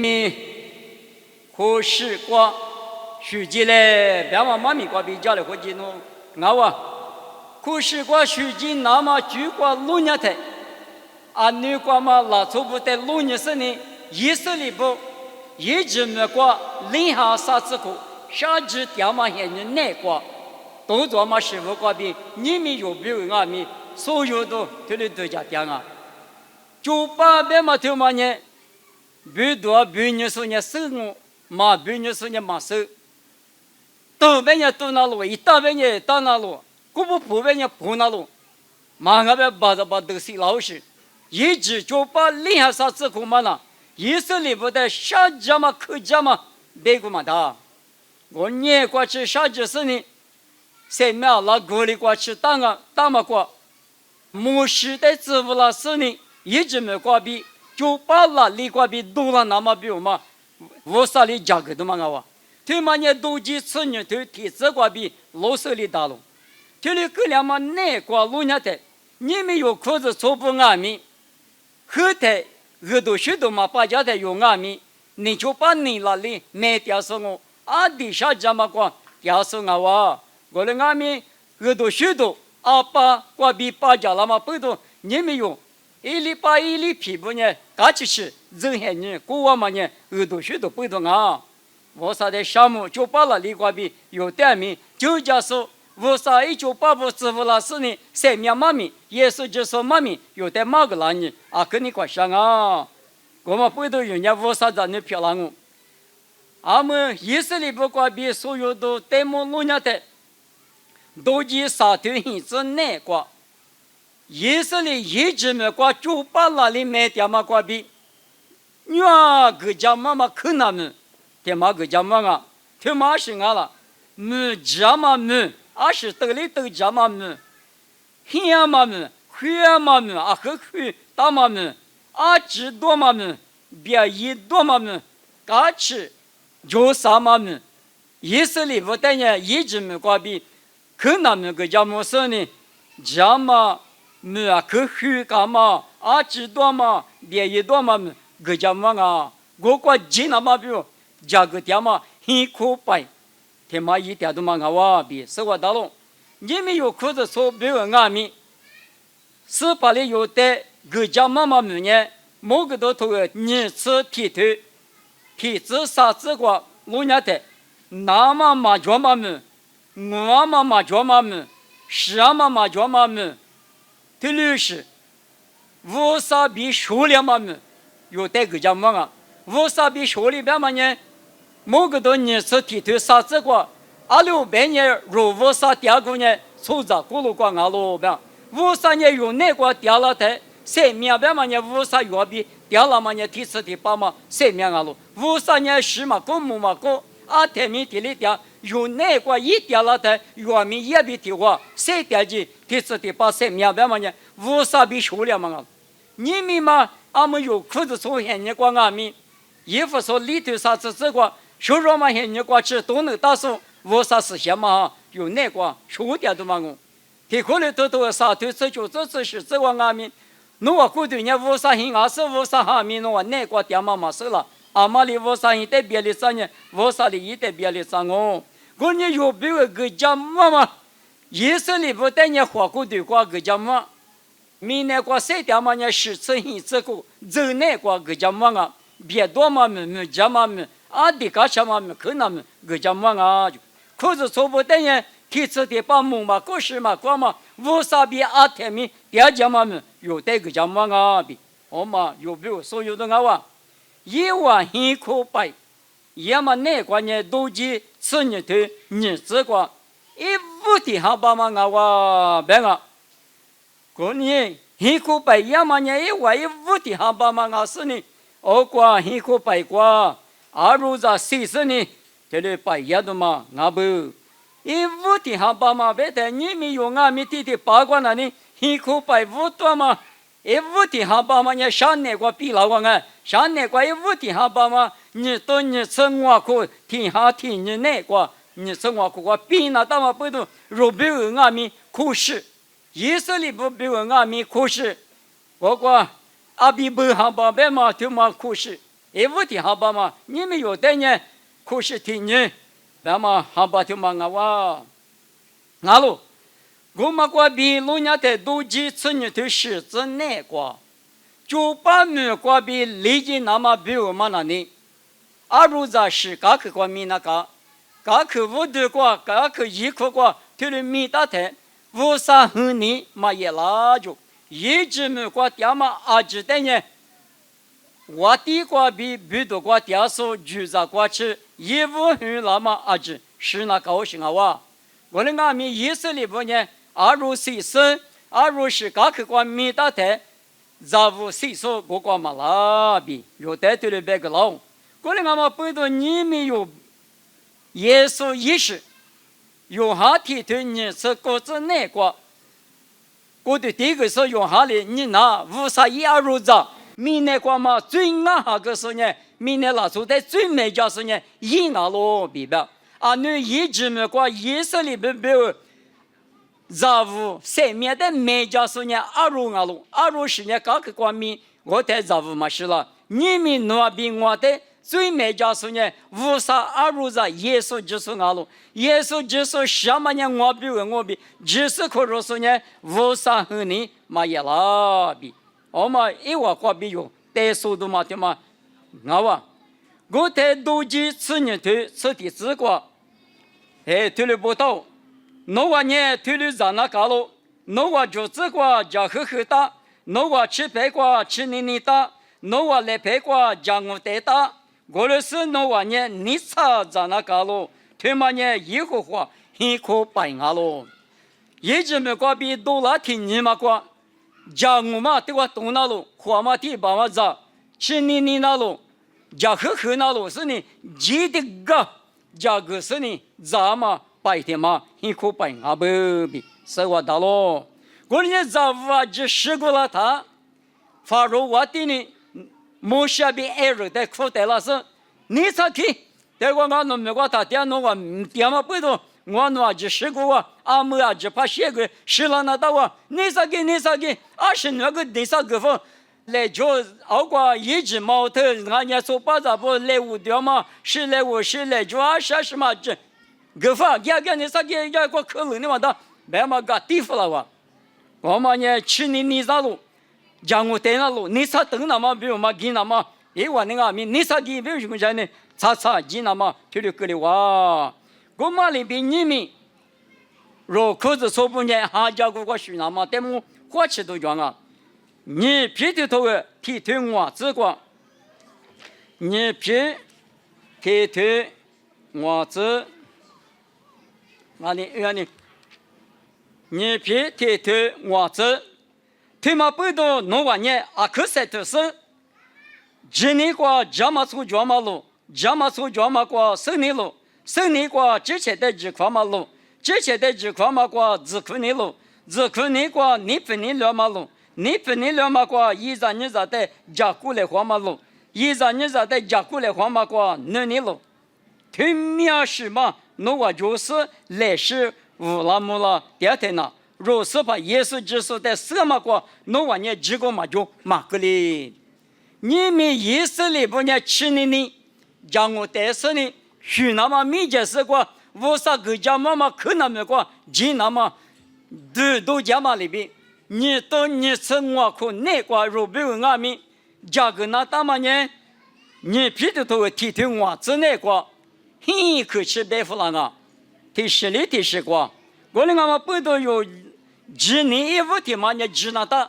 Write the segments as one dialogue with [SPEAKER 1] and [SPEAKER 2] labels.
[SPEAKER 1] 你可是过书记嘞，别往妈咪过比较了，或者喏，我啊，可是过书记那么就过路年台，啊，你过嘛拉错不得路年是呢，意思里不，一直没过，零下啥子苦，啥子掉嘛现在难过，都做嘛师傅过比，你们有没有俺们所有都都来都家掉啊，就把别嘛头嘛呢。别多别人说你手我，嘛别人说你嘛手，东边人东那路，一大边人到那路，古不普边人普那路，嘛那边把都是老师，一直就把另下啥子苦嘛呢？意思里不得啥家嘛客家嘛，别个嘛的，我年过去啥子事呢？谁没那过里过去打嘛过，没事的支付了事呢，一直没过比。就把那里瓜比多了那么比我嘛，我啥里价格都嘛我，他妈呢都几次呢都提这瓜比老手里打了，这里个两嘛难瓜路年的，你们有裤子错不俺们，后台耳朵许多嘛把家的有俺们，你就把你那里买掉说我，啊底下家嘛瓜掉说我的俺们耳朵许多，啊把瓜比把家那么不多，你们有。一里把一里皮肤呢，嘎起去，人还呢，国外嘛呢，耳朵许多不同啊。我啥的项目就把那里瓜比有点名，就叫说我啥1985支付老师呢，三面妈咪，也是就说妈咪有点马个男人啊，跟你关系啊。我们不都人家我啥子你漂亮哦。俺们意思里不瓜比所有都带么路人的，都以啥头hình子难瓜。意思里一直没过，就把那里买掉嘛过比，你啊个家妈妈可难么？他妈个家妈啊，他妈是俺了，没家妈没，俺是得里都家妈没，黑妈没，灰妈没，啊和灰大妈没，啊知多妈没，别一多妈没，嘎吃就啥妈没，意思里不等于一直没过比，可难么个家没事呢，家妈。没啊，可虚干嘛？啊，知道嘛？别一多嘛？个家嘛啊，我过几那嘛比如，价格点嘛，很可白，他妈一点都嘛我比是我大龙，你们有裤子说比如俺们，是把里有的个家嘛没呢？某个都头个你吃剃头，剃子啥子个路年的，那嘛脚嘛没，我嘛脚嘛没，是嘛脚嘛没。这律师，无啥比数量嘛么？有带个家嘛啊？无啥比数里边嘛呢？某个多年是剃头啥子个？2600年如无啥第二个呢？出着咕噜光路边，无啥年用那个掉了台，三面边嘛呢？无啥药比掉了嘛呢？第4、第8嘛，三面路，无啥年是嘛？公母嘛公，啊天明地里掉。有那个一掉了的，药民也比提话，谁掉进第4、第8、3面边嘛呢？无啥比数量嘛？你们嘛，俺们有裤子从现你管俺们，衣服说里头啥子这个，收入嘛现你管吃都能打手，无啥事情嘛？有那个数点都嘛我，提过来都啥头这就这是这个俺们，侬话过对人无啥很俺是无啥俺们侬话那个点嘛收了，俺妈里无啥很代表的啥呢？无啥的一代表的啥哦？我你有别个家妈，意思里不带你花过对过个家妈，明年过3点嘛呢10次1次过，走那过个家妈啊，别多嘛没家妈没，啊的个什么没可能没个家妈啊，可是错不带你第4、第8梦嘛，过时嘛过嘛，无啥比啊天明第二家妈没有带个家妈啊比，我嘛有别所有的我，一万很可悲。也嘛那个呢，都是吃你头，你这个一五的好把嘛我别个，过年很可白也嘛呢，一五的好把嘛是呢，我过很可白过，如在40呢，这里白也的嘛不，一五的好把嘛别的，你们有俺们弟弟八卦那里很可白5多嘛。一五的好把嘛，你上那个比老个哎，上那个一五的好把嘛，你到你吃我可天下天你那个，你吃我可我比那大嘛不都，若比如俺们可是，意思里不比如俺们可是，我个阿比不好把别嘛就嘛可是，一五天好吧嘛，你们有的呢，可是听你，那么好吧就嘛我，俺喽，我们过比路伢的都几次你都是真难过，就把门过比立即那么比我们那里，而如在是各个过米那个，各个无的过，各个一个过，就了米大台，无啥和你嘛也拉就，一直没过点嘛阿只的呢。我地瓜比别的瓜点数就在过去，一五很那么阿只是那高兴啊我的俺们以色列不呢，二如谁生，二如是各个瓜米大台，咋不谁说我瓜嘛拉比有带对了别个老，我的俺们不都你们有耶稣意识，有哈提对你是各自哪瓜，我的第一个是用哈的你拿无啥一二如咋。明年过嘛最暗哈个时呢，明年拉出在最美家时呢，一拿罗比吧，啊，你一直没过以色列不杂物上面的美家时呢，二如是呢，各个光明我在杂物嘛是了，你们那边我的最美家时呢，无啥二如在耶稣就是耶稣就是什么呢？我比，只是可说是呢，无啥和你嘛也拉比。我们一话过比有带速度嘛对吗？我在多几次呢推吃的吃过，推了不到，我呢推了在那搞了，我就吃过叫呵大，我吃白过吃你大，我来白过叫我带大，我的是我呢你查在那搞了，推嘛呢一个话一个白了，一直没过比多了听你嘛过。家我嘛对我东那路，花嘛地把嘛咋，吃你那路，家呵那路是你记得个，家个是你咋嘛白天嘛，一口白阿不比，是我大咯。我呢咋我就试过了他，发如我的呢，莫下边挨着在苦带了是，你咋听？但我俺弄没过他点弄我点嘛不多。我那就试过阿姆啊，就怕写个试了那到你啥给，二十那个第三个分，来就熬过一只毛头，俺家说把咋不来五条嘛，是来我是来就20嘛这，个分给你啥给要过可能的嘛的，别嘛个地方了我们呢去你啥路，讲我在那路，你啥等那么比如嘛给那么，那个你啥给比如什么呢？查给那么就个的我嘛里边你们，若口子说不念，还叫我学那么，但我花钱都讲你皮头头的提推我只管，你皮提推我只，你皮提推我只，推嘛不多弄完呢，可是就是，今年过加嘛出加嘛路，加嘛出加嘛过生年路。生年过之前的日况马路，之前的日况马过日库尼路，日库尼过你分你两马路，你分你两马过一让你在的加古来黄马路，一让你在的加古来黄马过南尼路，推面是嘛？我就是来是乌拉木拉第二天呐，若是把耶稣基督的什么过，我呢几个嘛就马个哩，你们以色列不呢吃你，让我带死你。许那么密集是过，无啥个家妈妈可那么过，几那么都家嘛里边，你到你吃我可那过肉比俺们家个那大嘛呢？你皮头头提推我只那过，很可吃白付了提实过，我的俺们不都有几年一五天嘛？你几那大，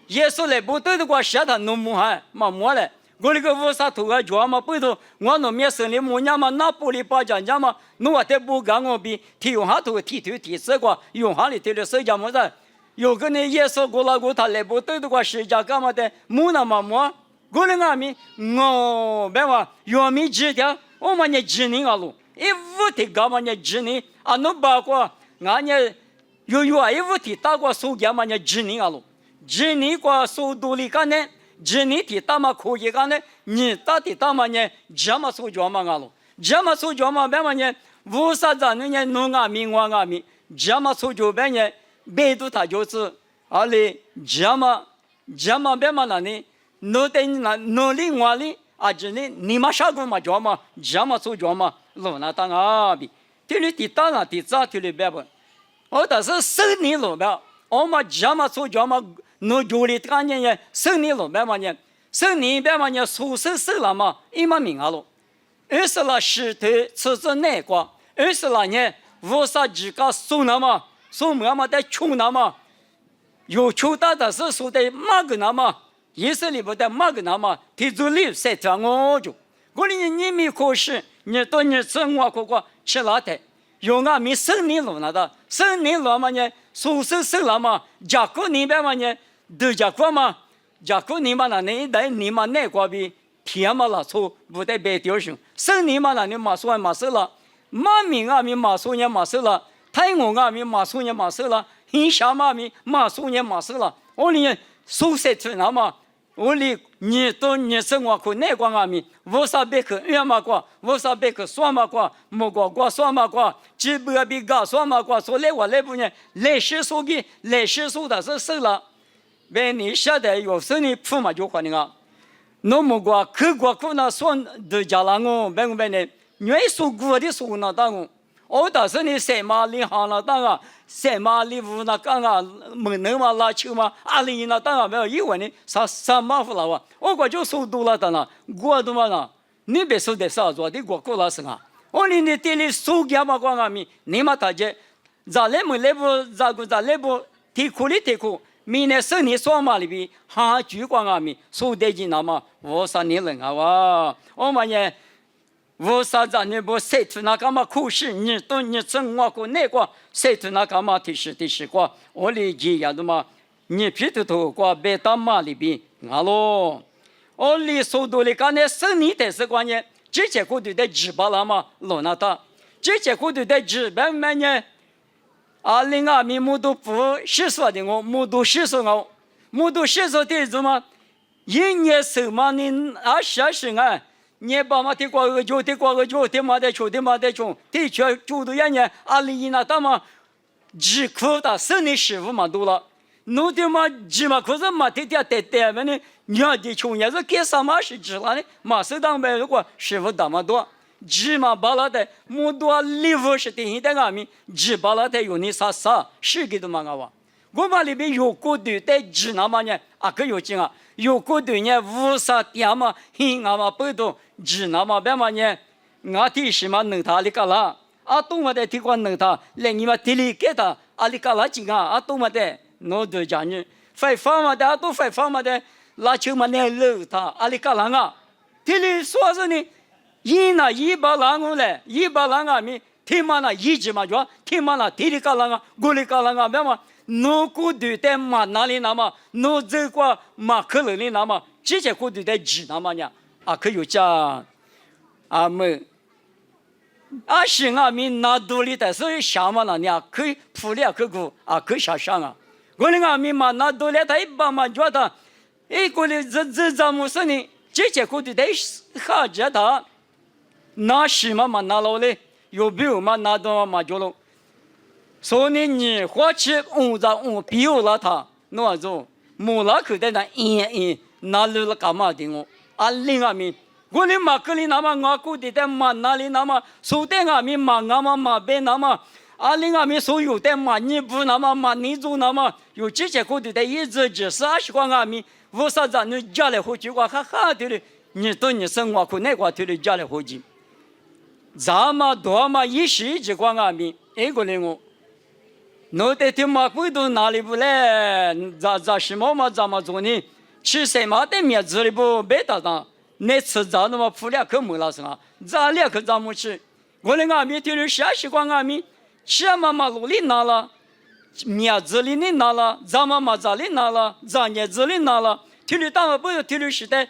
[SPEAKER 1] 耶稣来不对的过，下他弄木还嘛摸来。我那个无啥头个脚嘛，不头我那面生的木娘嘛，那玻璃把家嘛，我在不干我比提用下头提死过，用下里提了手家么子，有个人也说过了，他来不对的话，谁家干嘛的木那么摸，我的俺们我别话原米几条，我们呢几年啊路，一五天干嘛呢几年啊，那包括俺呢有一五天打过手干嘛呢几年啊路，几年过手多里干呢。今年提大嘛可以干呢，你打的大嘛呢，这么说叫嘛了，这么说叫嘛别嘛呢，无啥子呢弄俺们，这么说就别呢，别都他就是阿里这么别嘛那呢，弄的那弄另外的啊，这呢你妈啥个嘛叫嘛，这嘛做叫嘛，老那当啊比，这里第当啊第咋这里别不，我但是生你老别，我嘛这嘛做叫嘛，侬家里干人呀，生你老别嘛呢，生你别嘛呢，宿舍生了嘛，一嘛命啊喽，二是了石头吃着难瓜，二是了呢，无啥几个送那么，送么嘛在穷那么。有求大的是说的马个那么，也是里不的马个那么，提出来塞条我就，我哩你没可是，你到你生活过吃辣的，有俺没生你路那的，生你路嘛呢，宿舍生了嘛，家国那边嘛呢，都家国嘛，家国你嘛那你在你嘛那国比天嘛了错，不得白丢上，生你嘛那你马说马收了，马名啊咪马说也马收了，太我啊咪马说也马收了。你下马咪马苏年马死了，我哩宿舍去那么，我哩你到你生活可那光阿咪，无啥别个远嘛过，无啥别个算嘛过，莫过算嘛过，只不过比个算嘛过，说来我来不呢，来时说的来时说的是死了，为你晓得有时你铺嘛就换你啊，那么过客过可那算的家了我，别个别呢，愿意说过的说那当我。我但是你什么里行了当啊，什么里屋那干啊，门能嘛拉球嘛，阿里那当啊没有一问你啥麻烦了哇？我就说多了当了，我都嘛呢，你别说的啥做的我过了是啊，我哩你店里收钱嘛光啊咪，你嘛大姐，咋来没来不咋来不提苦里提苦，明年生你说嘛里边哈举光啊咪，收得进那么我啥你人啊哇，我嘛呢。我啥子你不谁图那干嘛苦事？你都你生活过那个谁图那干嘛提示过？我理解呀的嘛，你皮头头过别当嘛里边啊喽。我理速度里干那生你的是关键，这些过度的纸巴了嘛，老那他这些过度的纸板嘛呢？啊，另外咪木都不是说的我，木都是说我，木都是说的什么？一年什么呢？啊，是啊。你爸妈的过个就的过个就的嘛的穷的嘛的穷，的确住的人阿里那他妈只苦的生的师傅嘛多了，弄的嘛只嘛可是嘛的的嘛呢，你要的穷也是干啥嘛是知了呢？嘛是当白如果师傅那么多，只嘛巴拉的，么多礼物是的，现在俺们只巴拉的有你啥是给的嘛个哇？我们里边有过的在只那么呢，啊个有劲啊。有过对呢，无啥点嘛，嘿，俺嘛不懂，只那么别嘛呢，俺提什么能他里干啦？啊，懂么的提过能他，来你们提里给他，啊里干啦劲啊，啊懂么的，我都讲你，废话嘛的，都废话嘛的，拉球嘛那漏他，啊里干啦啊？提里说是呢，一把狼我来，一把狼啊咪，提嘛那一直嘛就，提嘛那提里干啦啊，过里干啦啊，别嘛。侬过对待马哪里那么，侬走过马可能里那么，这些过对待几那么呢？啊，可有讲，啊们，啊是啊们拿多里的所以想嘛那呢，可以铺了可过啊，可想象啊，我那个们嘛拿多里他一般嘛觉得，一个里这么说呢，这些过对待好觉得，拿什么嘛拿老嘞，有没有嘛拿多嘛就了。所以你花钱比如了他，那种木拉口袋那拿了干嘛的我？啊，另外面，我的马克里那么我估计在马那里那么，所在外面马那么马边那么，啊，另外面所有的马尼布那么马尼族那么，有这些估计在一直就是20块外面，为啥子你家里回去话哈哈的嘞？你对你生活可那块的家里回去，咱们多嘛一时一直光外面，一个人我。侬得听马贵都哪里不来？咋什么嘛？怎么做呢？吃什么的面子里不别打当？那吃咋那么铺两口没了是吧？咋两口咋么吃？我那俺们听人啥习惯俺们吃嘛马路里拿了，面子里你拿了，咱们嘛咋里拿了，咱叶子里拿了，听人当然不是听人时代，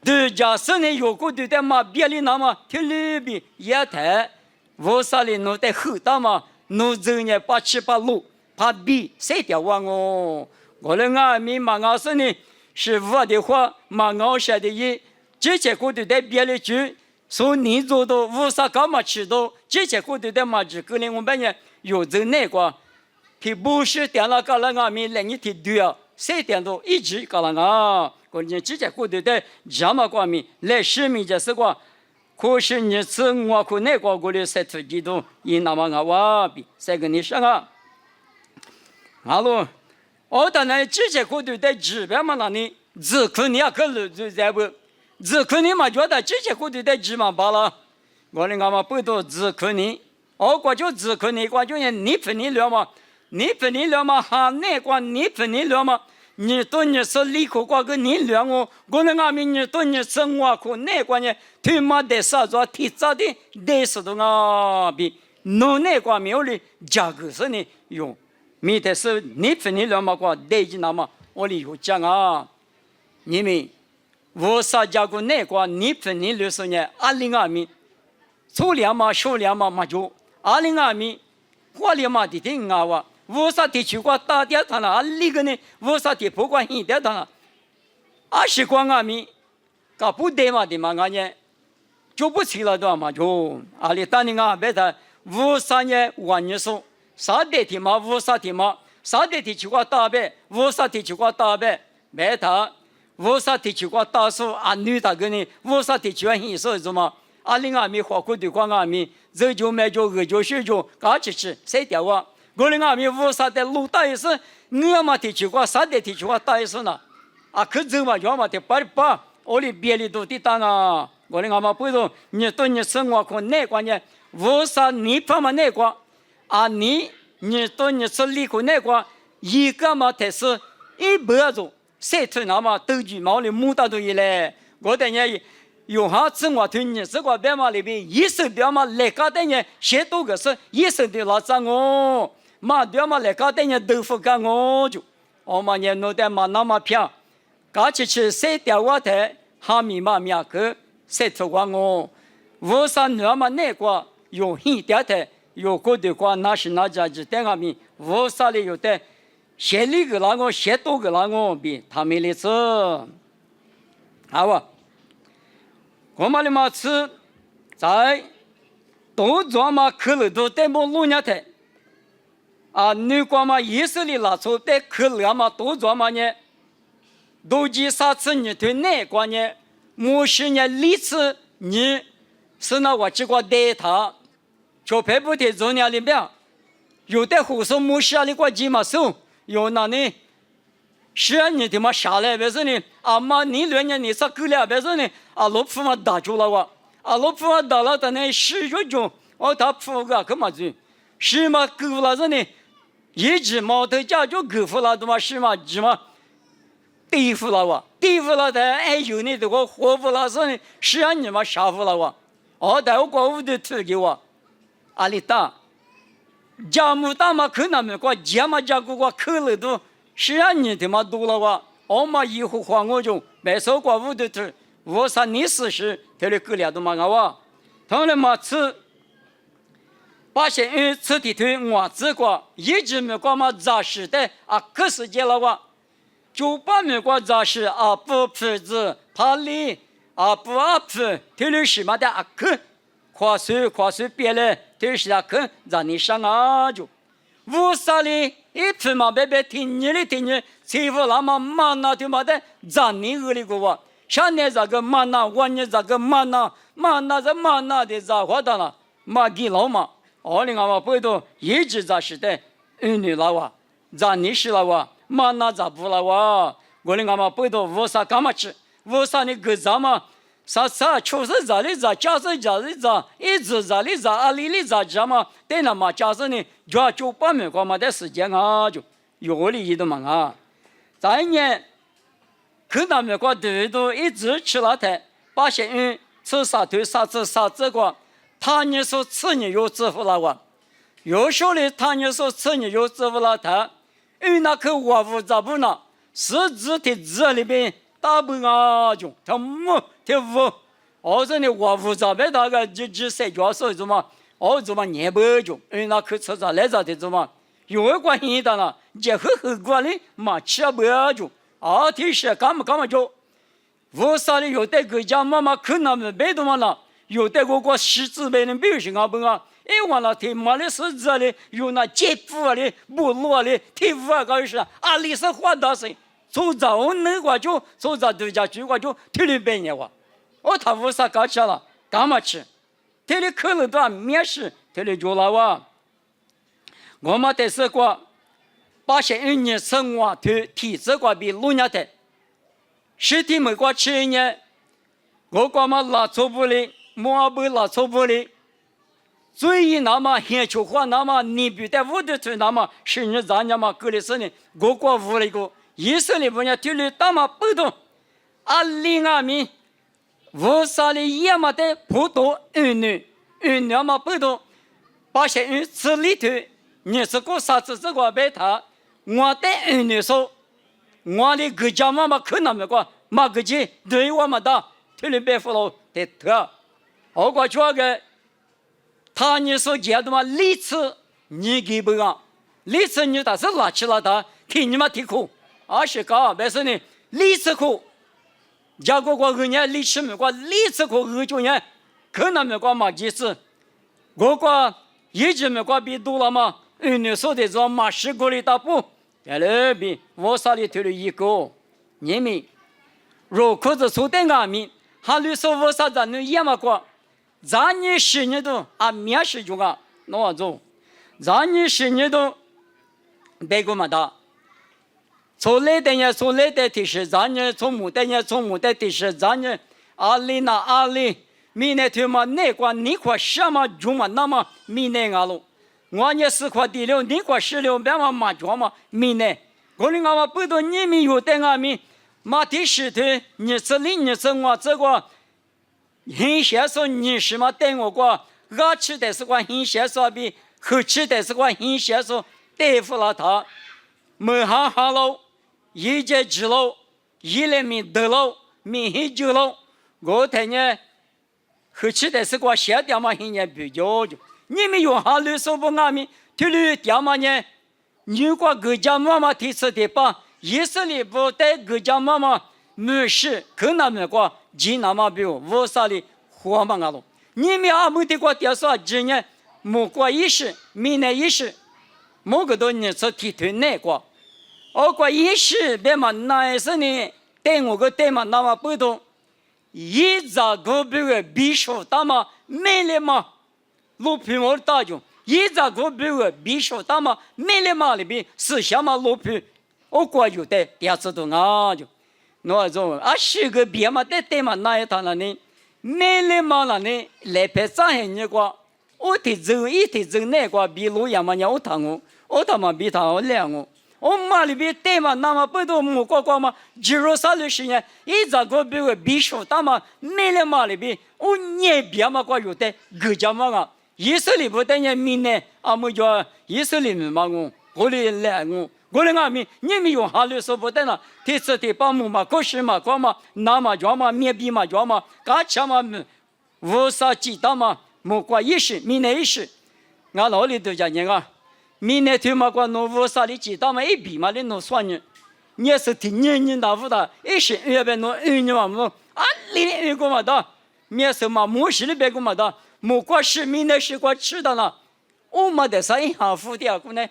[SPEAKER 1] 对家生呢有个对待嘛别里拿嘛，听人比也太，为啥哩侬得后当嘛？侬走呢8、7、8路，怕比谁掉完哦？我的俺们嘛俺说呢，是我的话嘛俺说的也，这些个对待别的句，说你做到为啥干嘛吃到？这些个对待嘛只可能我们呢有走那个，他不是点了干了俺们来你提对啊，谁点到一直干了啊？过年直接过对的这么光明来使命就是个。可是你是我可那个过的塞土基督，因那么我哇比塞个你上啊，好了，我当然直接过对的指标嘛那里，只可你也可路就在不，只可你嘛觉得直接过对的指嘛罢了，我的俺们不多只可你，我过就只可你，过就你分你了嘛，你分你了嘛，哈那个你分你了嘛。你对你是立刻过个你两我，我那俺们你对你是我可那关键，他妈的啥子提早的得是的啊比，弄那个没有的价格是呢用，没得是你分你两嘛个得劲那么，我里有讲啊，你们我啥价格那个你分你六十年20米，粗量嘛少量嘛嘛就20米，花里嘛的挺啊哇。无啥地区过打掉他了，那个呢？无啥地不管一掉他了，20光阿米，搞不得嘛的嘛，俺呢就不去了的嘛就，阿里当年啊，别他无啥呢？玩意说啥地体嘛，无啥地嘛，啥地体去过打呗，无啥地去过打呗，别他无啥地去过打手啊，女大个呢，无啥地去玩意说什么？20阿米花过对光阿米，肉就买就饿就睡就，搞起吃谁掉啊？我的俺们无啥的路打一次，我嘛提起过啥的提起过打一次呢？啊，可走嘛，要么的把，我的别的都得打啊！我的俺们不懂，你对你生活可那关键，无啥你怕嘛那个啊你对你是理可那个，一个嘛才是100种，谁推那么斗鸡毛的木大都一来，我等下有哈子我推你这个别嘛里边，一手别嘛来搞等下谁都个是一手的老张哦。嘛对嘛来搞点人豆腐干我就，我嘛人弄点嘛那么偏，搞起去谁掉我台，哈密嘛面个谁偷光我，无啥那么那个有很掉台，有个的话那是那家子点个米，无啥的有的，谁里个那个谁多个那个比他们的吃，好吧，我们的嘛吃，在都做嘛可乐都带么路亚台。啊，你光嘛意识里拿出在可乐嘛都做嘛呢？都几啥次你对哪个呢？某些年历次你是那我这个带他，就配不得中间里边，有的护士某些里个几嘛手，有那呢，是啊你他妈下来别说呢，啊妈你2年你啥够了别说呢，啊老婆嘛打住了我，啊老婆嘛打了，但那10月中，哦他婆个干嘛子？是嘛够了是呢？一直毛头家就够服了，对嘛？是嘛？是嘛？对付了我，对付了他，哎有你这个活服了是呢？是啊，你嘛杀服了我，哦，但我过屋的推给我，阿里打，家母打嘛可那么过，家嘛家过可了都，是啊，你他妈多了我，我嘛以后还我就没收过屋的推，我啥你事实，他的狗俩都嘛我，他们嘛吃。发现吃的腿我这个一直没过嘛杂事的啊，可是见了我，就把没过杂事啊不铺子怕里啊不啊铺，腿里什么的啊可，快速别了，腿是啊可让你上啊就，无啥的一铺嘛别听你，欺负那么嘛那就嘛的让你恶里个我，像你这个嘛那，我你这个嘛那的咋活的了，嘛给老嘛。我的俺们不都一直在是的，女了哇，在你是了哇，嘛那咋不了哇？我的俺们不都无啥干嘛吃，无啥你个咋嘛？啥就是咋的咋，假是咋的咋，一直咋的咋，阿里的咋咋嘛？对了嘛，假是呢，就把美国嘛的时间啊，就有的一度嘛啊，再年，可能美国都一直吃了台，把些吃啥对啥子啥这个。他你说吃你又支付了我，有时的他你说吃你又支付了他，因为那个我不咋不呢，是字的字里边大不啊就他么他无，我说你我不咋别那个就谁教授什么，我怎么念不就，因为那个吃啥来咋的怎么，有关系的呢，结合后果的嘛吃不就，啊提示干嘛就，无啥的有的国家妈妈可能没别的嘛了。有的个识字辈人表现啊不啊，哎完了他妈的识字的，有那街铺的、部落的、地方搞是啊，里是花大神，做早那个就做早度假去过就体力半年哇，他为啥搞起了？干嘛吃？体力可能多面试体力就了哇。我们得是过81年生活体质过比6年的，实体没过7年，我过嘛拉错不哩，莫不拉错不哩。所以那么现球话那么你比在屋的去那么是你咱家嘛隔离是呢，我过屋了一个，以色列不呢体力大嘛不动，另外面乌沙里也嘛的不多女嘛不动，把些人吃里头，你是个啥子这个被他，我的女说，我的个家妈妈可那么个，马个姐对我们的体力别服了的特，我过去个。他你说见的嘛，历次你给不啊？历次你但是拿起了他，替你们提苦，20个，但是呢，历次苦，家国过2年历史没过，历次苦29年，可能没过嘛几次，我过一直没过比多了嘛，你说的这嘛10个里打不，原来比我啥里头了一个，你们，如果是说的俺们，还律说我啥子能也嘛过。咱你10年都面试就个那种，咱你10年都别个嘛的，从来的呢，从来的提示，咱你从木的呢，从木的提示，咱你阿里，明年他妈那块你块什么就嘛那么明年啊喽，我呢4块地了，你块16别嘛就嘛明年，我哩俺们不都你们有的俺们，嘛提示的，你这里你这我这个。很先说你是嘛对我过，我吃的是个很先说比后吃的是个很先说对付了他，没哈哈喽，一节吃喽，一来没得喽，没很久喽，我睇呢后吃的是个先掉嘛很年比较就，你们用哈律说不俺们，体力掉嘛呢，如果各家妈妈提出的吧，以色列不带各家妈妈。没事，可那么个，今那么比如我啥的活嘛了，你们阿没得过电视，今年没过10，明年10，某个多年是提推那个，过10别嘛那是呢，对我个对嘛那么不同，一咋个比如必须打嘛，没了嘛，路皮我打就，一咋个比如必须打嘛，没了嘛里边思想嘛路皮，我过就得电视都啊就。那种10个别嘛对嘛那一趟了呢，没了嘛了呢，来拍照很那个，我提走那个比路亚嘛要我他妈比他2我，我妈里边对嘛那么不多木瓜嘛，只有30年，一咋个比我必须打嘛，没了嘛里边，我也别嘛个有的，各家嘛啊，以色列不等于明年没叫以色列嘛我哩来我哩俺们，你们用哈律说不得了，提次提把木嘛，可是嘛，光嘛，那嘛叫嘛，面壁嘛叫嘛，干吃嘛，无啥鸡蛋嘛，木瓜10，明年10，俺老里头讲啊，明年他妈瓜弄无啥的鸡蛋嘛，一比嘛的弄算呢，你是听年大夫的，10月边弄2年嘛弄，2个嘛的，面是嘛，木10里边个嘛的，木瓜10，明年10瓜吃的了，我没得啥银行付的个呢。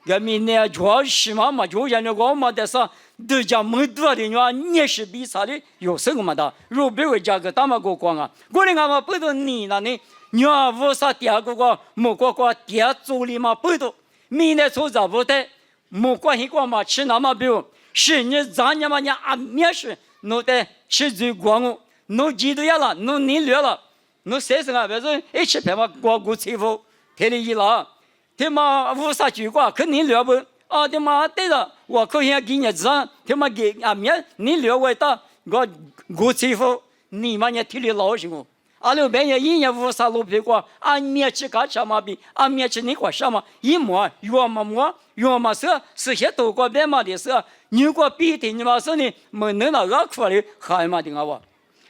[SPEAKER 1] 个明年主要是嘛就现在我们的啥都讲没多的话，你是比啥的有什么的？如比如价格大嘛个光啊，我哩俺们不都你那呢？你啊无啥第二个木瓜第二组里嘛不都？明年做咋不得？木瓜一个嘛吃那么比如，是你咱家嘛你面试，弄得吃最光哦，弄几多呀了，弄你略了，弄30啊，反正一起拍嘛过欺负，天里一拉。他妈无啥结果，肯定聊不他妈对了，我可以给你讲，他妈给面你聊我打我欺负你嘛也体力老实我，那边也1年无啥路皮过，面吃干什么比面吃你过什么一模约嘛是些多过别嘛的事，如果比的你嘛说呢，没能那个苦的还嘛的我。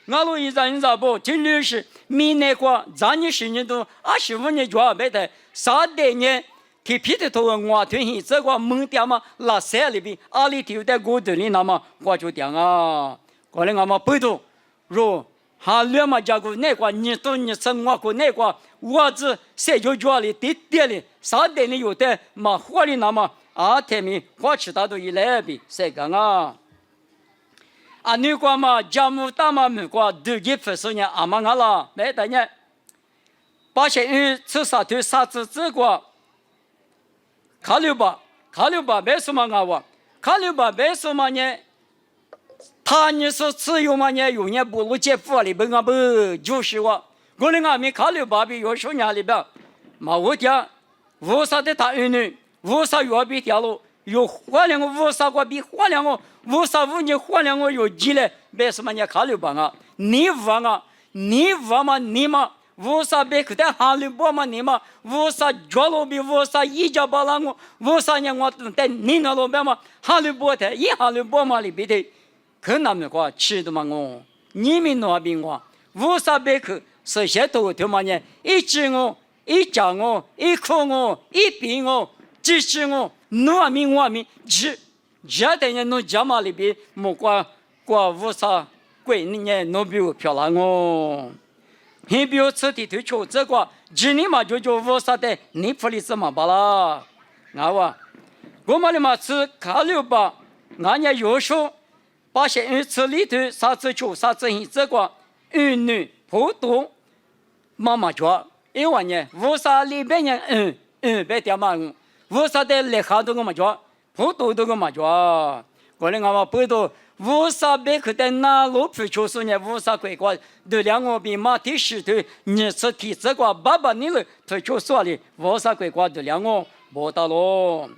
[SPEAKER 1] 俺路一咱不，听律师明年过，咱你10年都25年就要买的，3年提皮的头我推行这个门店嘛，拉山里边阿里头在古头里那么我就讲啊，过来俺们不懂，如还两嘛家伙那个你都你生我过那个我只社交圈里点点的，3年里有的嘛活里那么阿天米花吃大都一来比谁讲啊？啊，你讲嘛，家母大妈们讲都给分手呢，阿妈阿啦，没得呢。把些人吃啥对啥子这个，考虑吧，没什么啊我，考虑吧没什么呢。他你是自由嘛呢？有年不如结婚里边啊不就是我的俺们考虑吧比有时年里边，嘛我讲，为啥的他儿女，为啥要比掉了？有花两个为啥个比花两个？为啥5年花两个有积累？没什么呢？考虑吧啊，你忘嘛？你嘛？为啥别个在哈利波嘛你嘛？为啥脚路比为啥一家把那个？为啥呢？我在你那路边嘛？哈利波特一哈利波嘛里边的，可那么个吃的嘛我，你们那边我，为啥别个是些头头嘛呢？一只我，一家我，一口我，一病我，支持我，我们这等于侬家嘛里边莫管为啥贵呢？侬比我漂亮哦。你比如吃的头球这个，今年嘛就为啥的？你不理怎么办啦？我们的嘛吃考虑吧，俺家有时候把些人吃里头啥子球啥子这个儿女不多，妈妈讲，因为呢，为啥里边人别点嘛？为啥的来好多个嘛讲，不多个嘛讲，我的俺们不多。为啥别个在哪路不就是呢？为啥规划这两个比马蹄石头，你是提这个爸爸你了，他就说的，为啥规划这两个不到咯？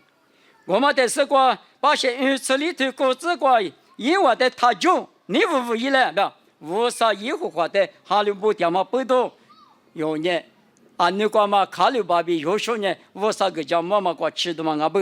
[SPEAKER 1] 我们在这个把些人吃里头搞这个，因为的他就你无意了的，为啥以后话的哈利波特嘛不多有呢？啊，你讲嘛考虑吧比有时呢，为啥个叫妈妈个吃的嘛阿不？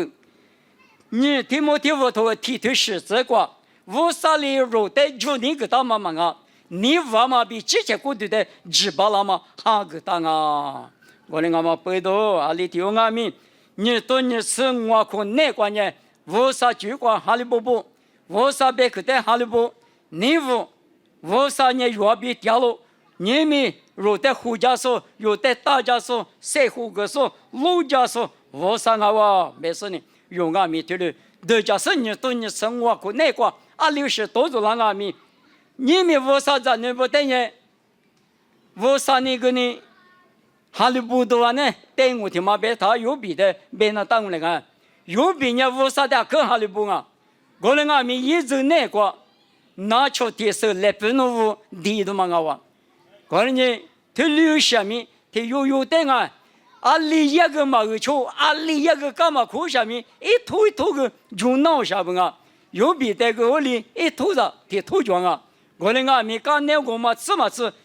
[SPEAKER 1] 你提莫提我头提头是这个。为啥哩肉的就你个大妈妈啊？你娃嘛比之前过的只巴拉嘛哈个大啊！我的俺们背到阿里头俺们，你多你吃我可那关键，为啥就管哈利波波？为啥别个在哈利波？你为啥你越比掉了？你们肉的胡家说，有的大家说，谁胡个说，老家说，为啥我没事呢？用俺们头了，大家说你多你吃我可那关。60多少人阿米，你们为啥子你不等于？为啥那个呢？哈利波特呢？等我他妈别他有比的，别那当我来看，有比呢为啥的跟哈利波啊？我们阿米一直那个，拿出的是来不能地的嘛我，我呢他留下面，他有的啊。里一个嘛个球，里一个干嘛苦下面一吐个就闹下边啊。有比这个我里一吐着的吐状啊，我的俺们刚那个嘛吃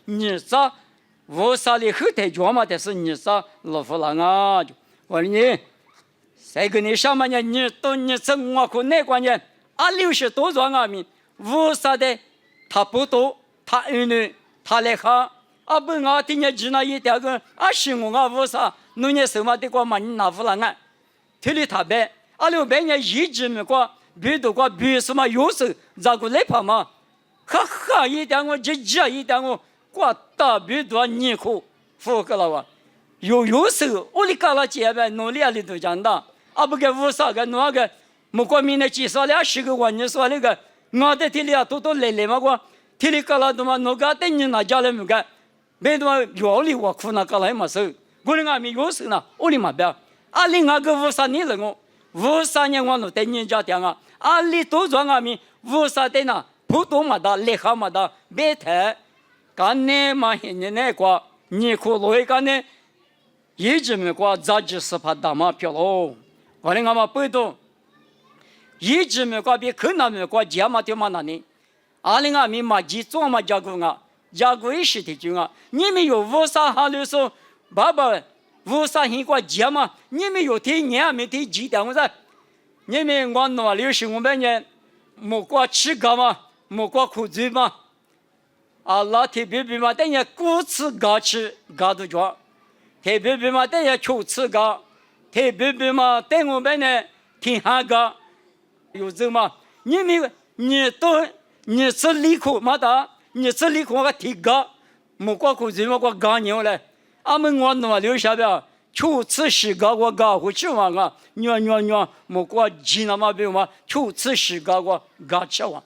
[SPEAKER 1] 你啥为啥的后台状嘛？但是你啥老夫人啊？我的你，谁跟你上嘛呢？你都你吃我可那关键60多状俺们为啥的？他不多，他儿女他来看不我听见只那一点个是我为啥？侬你什么的个嘛？你拿夫人啊？体里他白600年一直没过。比如说，比什么有时咋个来跑嘛？哈一点我这一点我挂大比多你可服个了哇！有时我哩干了这边努力里头讲的，不给为啥个那个没过明的介绍20个万你说那个我的体里都来嘛个体里干了都嘛那个等你那家来没个，没多要里我苦那干了嘛事，我哩俺们有时呢我哩嘛别另外个为啥你了我？为啥呢？我弄在人家店啊？里都说俺们为啥的呢？普通嘛的，厉害嘛的，别太干呢嘛，你那个你可落一个呢，一直没过杂志是怕大嘛票喽。我的俺们不懂，一直没过比可能没过家嘛的嘛那呢？里俺们嘛几做嘛家工啊，家工也是的就啊，你们有为啥哈里说爸爸？为啥很过节嘛？你们有天年没天几点我说，你们我哪里是我们呢？没过吃个嘛，没过苦嘴嘛。老天别别嘛，等下顾吃嘎吃嘎都叫，天别别嘛，等下求吃嘎，天别别嘛，等我们呢听下嘎，有这嘛？你们你吃里口嘛的，你吃里口我听嘎，没过苦嘴嘛，我嘎牛嘞。俺们我哪留下边初次时个我搞回去嘛个，娘，莫过吉那嘛别嘛，初次时个我搞吃完。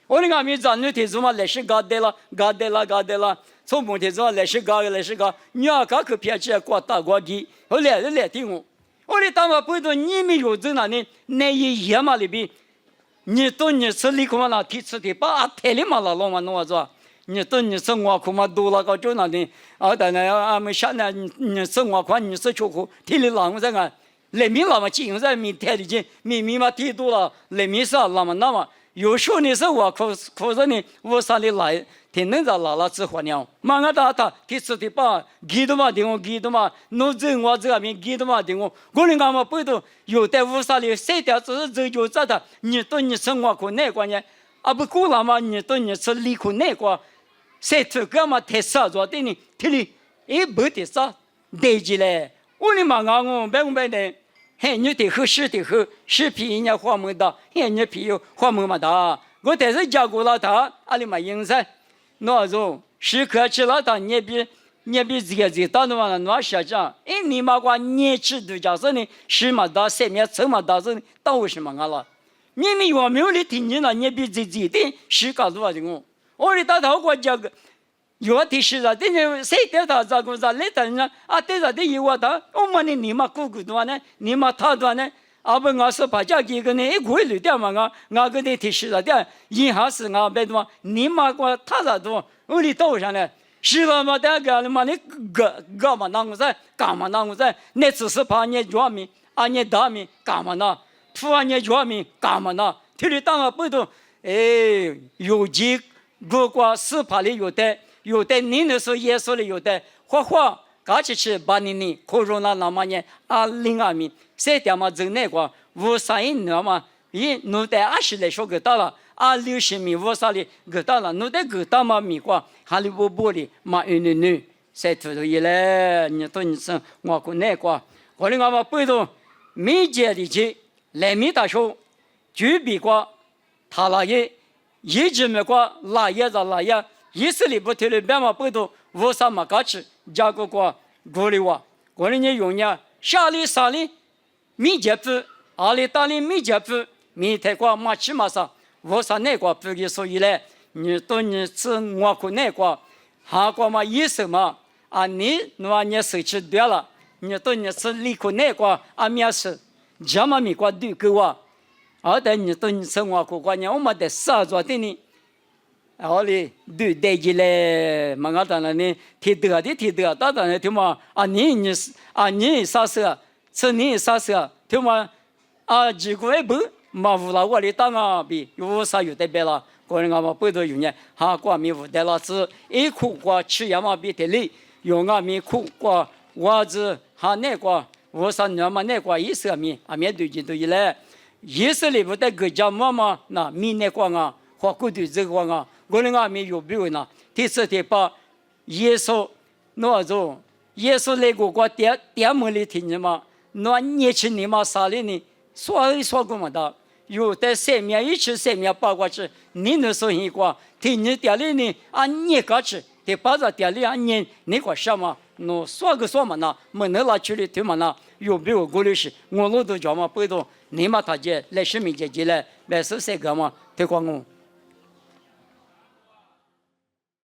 [SPEAKER 1] 我那个米咱女提子嘛，来是搞得了，从木提子嘛来是搞，娘搞去偏去过大过地，我来听我。我的当嘛不都你们有在那里那一夜嘛里边，你都你吃里口嘛那提吃的把太里嘛那弄嘛弄着，你都你吃我口嘛多了个就那里，当然俺们现在你吃我口你吃出口，提里啷个这个，来米那么进在米太里进，米嘛提多了，来米啥那么那么，有时候你是我口着呢，我啥里来。天能在拉之后呢，马上他提出的把给的嘛的嘛，弄正我这边给的嘛的我那个嘛不都有在屋上里谁掉只是这就这的，你对你生活可那个呢？不够了嘛，你对你吃里可那个，谁这个嘛太少做的呢？这里不得啥，对起来，我的嘛我白的，嘿你得喝是皮人家花木的，嘿你皮有花木嘛的，我但是讲过了他，阿里嘛应噻。那种时刻吃了它，你比这个大的嘛，那下讲，你嘛话你吃的家是呢，是嘛大，上面车嘛大是，到为什么了？你们有没有来听你那？你比这的是搞多少的我的大头我讲个，有的是啊，等于谁的他咋个咋来的呢？对着的有的，我们呢你嘛姑的话呢，你嘛他的呢？不，我是把家几个呢，一块六点嘛，我给你提示了点，银行是我别的嘛，你嘛我他咋多，我的头上呢，是吧嘛？大家嘛，你干嘛那个噻？干嘛那个噻？你只是怕你抓米，你打米干嘛呢？突然你抓米干嘛呢？这里当然不懂，有几个是怕里有的你那时候也说的有的，花。嘎起去把你可容纳那么呢2米，谁点嘛走那个531那么，弄得20来说给到了60米530里给到了，弄得给到嘛米瓜，还里不里嘛女，谁突然一来，你说你生我过那个，我的嘛不懂，没接的去，来米大说，举比过，他那也一直没过，拉也，意思里不提了，别嘛不懂，530嘛嘎起。加个过里哇，过里你用呀，下里上里米节夫，阿里大里米节夫，米太过马起马上，我上那个不给所以嘞，你都你吃我可那个，韩国嘛意思嘛，你手吃对了，你都你吃里可那个面是，这么米个对够啊，但你都你吃我可过呢，我们得少做的呢。好嘞，对带起来，嘛我当然呢，提得，当然听嘛，你啥事？吃你啥事？听嘛，结果不，嘛无了我的当比有啥有代表了，个人嘛不多用呢，光米无代了是，一苦瓜吃也嘛比得累，用米苦瓜，我子那个，我啥娘嘛那个意思米，面对起对来，意思里不得个家嘛，那米那个或过对这个我那面有比如呢，第四第八，耶稣那种耶稣来过点么里听见嘛？那年轻人嘛啥里呢？说过嘛的，有的上面一起上面八卦去，你能说一个？听你点里呢？你个去，第八个点里你个什么？那说嘛呢？没能拿去的听嘛呢？有比如过的是，我都叫嘛不懂，你嘛他姐来什么节来，来是谁个嘛？对光我。